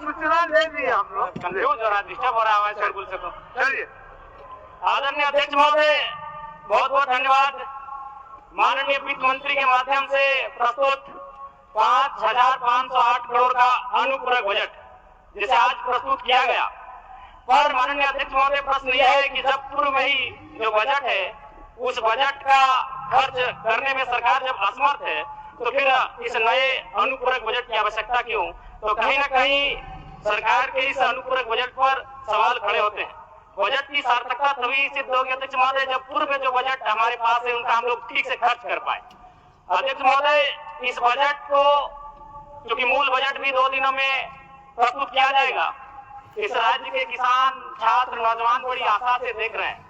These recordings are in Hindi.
सूचना दे दी हम लोग। कंफ्यूज हो रहा है, डिस्टर्ब हो रहा है, बोल सको। चलिए। आदरणीय अध्यक्ष महोदय, बहुत बहुत धन्यवाद। माननीय वित्त मंत्री के माध्यम से प्रस्तुत 5,508 करोड़ का अनुपूरक बजट जिसे आज प्रस्तुत किया गया, पर माननीय अध्यक्ष महोदय प्रश्न यह है कि जब पूर्व में ही जो बजट है उस बजट का खर्च करने में सरकार जब असमर्थ है तो फिर इस नए अनुपूरक बजट की आवश्यकता क्यों? तो कहीं ना कहीं सरकार के इस अनुपूरक बजट पर सवाल खड़े होते हैं। बजट की सार्थकता तभी सिद्ध होगी अध्यक्ष महोदय जब पूर्व में जो बजट हमारे पास है उनका हम लोग ठीक से खर्च कर पाए। अध्यक्ष महोदय, इस बजट को क्योंकि मूल बजट भी 2 दिनों में प्रस्तुत किया जाएगा, इस राज्य के किसान, छात्र, नौजवान बड़ी आशा से देख रहे हैं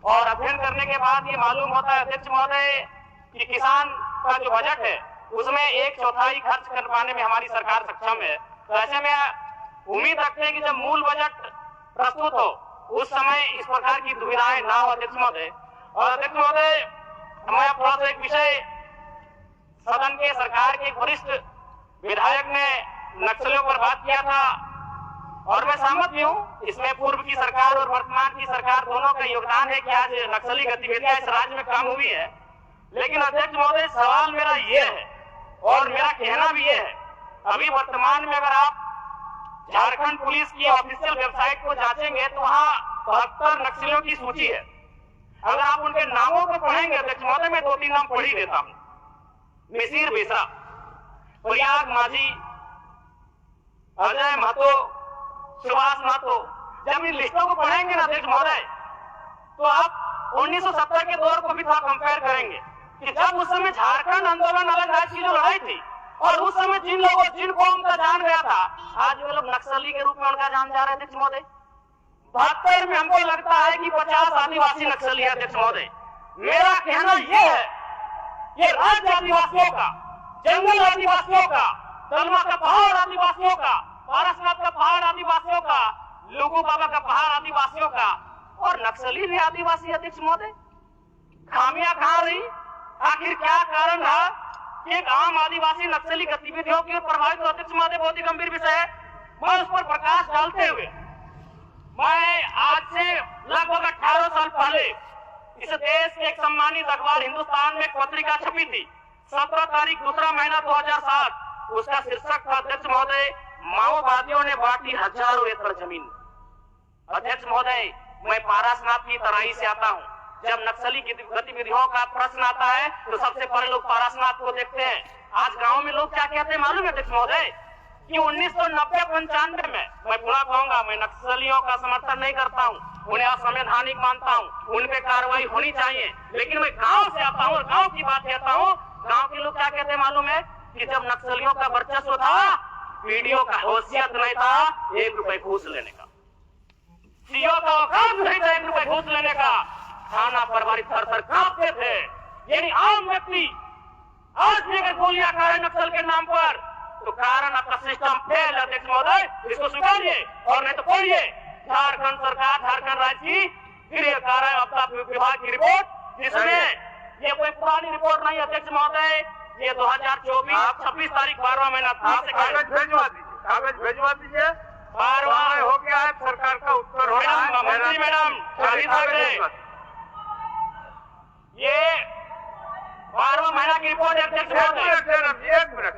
और अध्ययन करने के बाद ये मालूम होता है अध्यक्ष महोदय कि किसान का जो बजट है उसमें 1/4 खर्च कर पाने में हमारी सरकार सक्षम है। तो ऐसे में उम्मीद रखते हैं कि जब मूल बजट प्रस्तुत हो उस समय इस प्रकार की दुविधाएं ना हो अध्यक्ष महोदय। और अध्यक्ष महोदय, मैं थोड़ा सा एक विषय, सदन के सरकार के वरिष्ठ विधायक ने नक्सलियों पर बात किया था और मैं सहमत भी हूँ, इसमें पूर्व की सरकार और वर्तमान की सरकार दोनों का योगदान है कि आज नक्सली गतिविधियां इस राज्य में कम हुई है। लेकिन अध्यक्ष महोदय, सवाल मेरा ये है और मेरा कहना भी ये है, अभी वर्तमान में अगर आप झारखंड पुलिस की ऑफिशियल वेबसाइट को जांचेंगे तो वहाँ 72 नक्सलियों की सूची है। अगर आप उनके नामों को पढ़ेंगे अध्यक्ष महोदय, मैं 2-3 नाम पढ़ ही देता हूँ। मिसिर बेसरा, प्रयाग माझी, अजय महतो, सुभाष महतो। जब इन लिस्टों को पढ़ेंगे ना अध्यक्ष महोदय तो आप 1970 के दौर को भी थोड़ा कंपेयर करेंगे कि जब उस समय झारखंड आंदोलन अलग राज्य की जो लड़ाई थी और उस समय जिनको उनका जान गया था, आज वो लोग नक्सली के रूप में उनका जान जा रहे हैं अध्यक्ष महोदय। 72 में हमको लगता है कि 50 आदिवासी नक्सली है अध्यक्ष महोदय। मेरा कहना यह है, ये राज्य आदिवासियों का, जंगल आदिवासियों का, दलमा का पहाड़ आदिवासियों का, पारसनाथ का पहाड़ आदिवासियों का, लुगू बाबा का पहाड़ आदिवासियों का और नक्सली भी आदिवासी अध्यक्ष महोदय। खामियां कहां रही? आखिर क्या कारण रहा कि एक आम आदिवासी नक्सली गतिविधियों की ओर प्रभावित हो? अध्यक्ष महोदय, बहुत ही गंभीर विषय है। मैं उस पर प्रकाश डालते हुए, मैं आज से लगभग 18 साल पहले इस देश के एक सम्मानित अखबार हिंदुस्तान में एक पत्रिका छपी थी, 17 तारीख 2 महीना 2007। उसका शीर्षक था अध्यक्ष महोदय, माओवादियों ने बांटी हजारों एकड़ जमीन। अध्यक्ष महोदय, मैं पारसनाथ की तराई से आता हूँ। जब नक्सली गतिविधियों का प्रश्न आता है तो सबसे पहले लोग पारसनाथ को देखते हैं। आज गांव में लोग क्या कहते हैं मालूम है अध्यक्ष महोदय कि 1990-95 में, मैं पुनः कहूंगा, मैं नक्सलियों का समर्थन नहीं करता हूँ, उन्हें असंवैधानिक मानता हूँ, उन पे कार्रवाई होनी चाहिए, लेकिन मैं गाँव से आता हूँ और गाँव की बात कहता हूँ। गाँव के लोग क्या कहते हैं मालूम है कि जब नक्सलियों का वर्चस्व था, पीडीओ का हैसियत नहीं था 1 रुपए घूस लेने का, सीओ का औकात नहीं था 1 रुपए घूस लेने का, थाना प्रभारी थर-थर कांपते थे। यानी आम व्यक्ति आज भी अगर गोलियां खा रहे नक्सल के नाम पर तो कारण आपका सिस्टम फेल है अध्यक्ष महोदय, इसको स्वीकारिए और नहीं तो पढ़िए झारखंड सरकार, झारखंड राज्य की गृह कार्य आपदा विभाग की रिपोर्ट, जिसमें ये कोई पुरानी रिपोर्ट नहीं अध्यक्ष महोदय, ये 2024 26 तारीख 12वां महीना था। कागज भेजवा दीजिए 12वां हो गया है, सरकार का उत्तर हो रहा है। मंत्री मैडम, ये 12वां महीना की रिपोर्ट है अध्यक्ष महोदय। 1 मिनट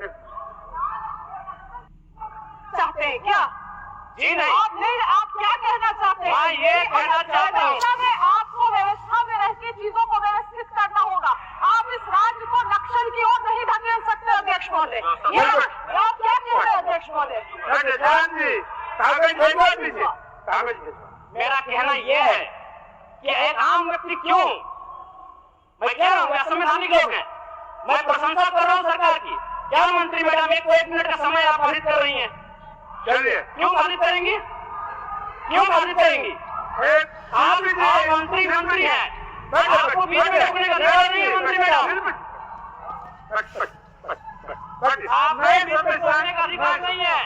चाहते हैं क्या? जी नहीं, आप क्या कहना चाहते हैं? मैं ये कहना चाहता हूँ, आपको व्यवस्था में रह के चीजों को व्यवस्थित करना होगा। आप इस राज्य को नक्सल की ओर नहीं धकेल सकते अध्यक्ष महोदय। आप क्या कह रहे हैं अध्यक्ष महोदय? कागज भेजवा दीजिए, कागज भेजवा। मेरा कहना यह है कि एक आम व्यक्ति क्यों, मैं कह रहा हूँ असंवैधानिक लोग हैं, मैं प्रशंसा कर रहा हूँ सरकार की। क्या मंत्री मैडम, 1 मिनट का समय आप बाधित कर रही हैं? चलिए, क्यों बाधित करेंगी? क्यों बाधित करेंगी? आप मंत्री हैं, आपको बीच में रखने का अधिकार नहीं है मंत्री मैडम। आपको बीच में बोलने का अधिकार नहीं है।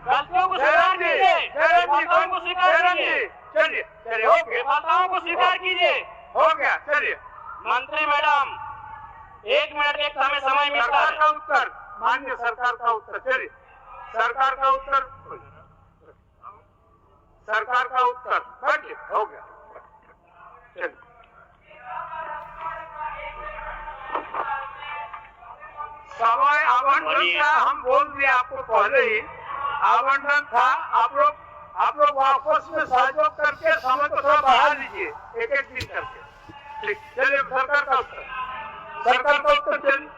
गलतियों को स्वीकार कीजिए, विफलताओं को स्वीकार कीजिए, चलिए हो गया, विफलताओं को स्वीकार कीजिए। हो गया, चलिए। मंत्री मैडम, 1 मिनट एक समय मिलता सरकार है। का उत्तर, माननीय सरकार का उत्तर, चलिए सरकार का उत्तर। समय आवंटन था, हम बोल दिए आपको पहले ही आवंटन था। आप लोग आपस में सहयोग करके समय को थोड़ा बढ़ा लीजिए, एक दिन करके। ठीक, चलिए सरकार का उत्तर चलिए।